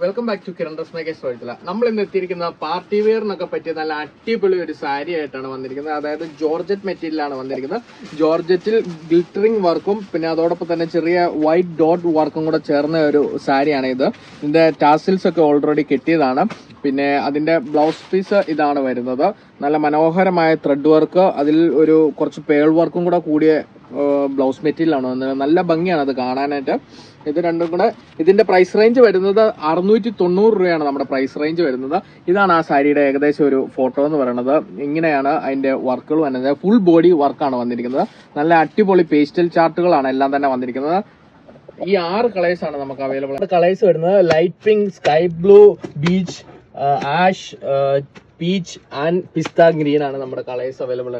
Welcome back to Kiran dress makers ചോദിച്ചില്ല. നമ്മൾ ഇന്ന് എത്തിയിരിക്കുന്ന പാർട്ടി വെയറിനൊക്കെ പറ്റിയ നല്ല അടിപൊളി ഒരു സാരി ആയിട്ടാണ് വന്നിരിക്കുന്നത്. അതായത് ജോർജറ്റ് മെറ്റീരിയലാണ് വന്നിരിക്കുന്നത്. ജോർജറ്റിൽ ഗ്ലിറ്ററിംഗ് വർക്കും പിന്നെ അതോടൊപ്പം തന്നെ ചെറിയ വൈറ്റ് ഡോട്ട് വർക്കും കൂടെ ചേർന്ന ഒരു സാരിയാണ് ഇത്. ഇതിന്റെ ടാസിൽസ് ഒക്കെ ഓൾറെഡി കിട്ടിയതാണ്. പിന്നെ അതിന്റെ ബ്ലൗസ് പീസ് ഇതാണ് വരുന്നത്. നല്ല മനോഹരമായ ത്രെഡ് വർക്ക്, അതിൽ ഒരു കുറച്ച് പേൾ വർക്കും കൂടെ കൂടിയ ബ്ലൗസ് മെറ്റീരിയലാണ് വന്നത്. നല്ല ഭംഗിയാണ് അത് കാണാനായിട്ട്. ഇത് രണ്ടും കൂടെ ഇതിന്റെ പ്രൈസ് റേഞ്ച് വരുന്നത് 690 രൂപയാണ് നമ്മുടെ പ്രൈസ് റേഞ്ച് വരുന്നത്. ഇതാണ് ആ സാരിയുടെ ഏകദേശം ഒരു ഫോട്ടോ എന്ന് പറയുന്നത്. ഇങ്ങനെയാണ് അതിന്റെ വർക്കുകൾ വരുന്നത്. ഫുൾ ബോഡി വർക്കാണ് വന്നിരിക്കുന്നത്. നല്ല അടിപൊളി പേസ്റ്റൽ ചാർട്ടുകളാണ് എല്ലാം തന്നെ വന്നിരിക്കുന്നത്. ഈ 6 കളേഴ്സ് ആണ് നമുക്ക് അവൈലബിൾ. കളേഴ്സ് വരുന്നത് light pink, sky blue, beach, ash, peach and pista green ആണ് നമ്മുടെ കളേഴ്സ് അവൈലബിൾ.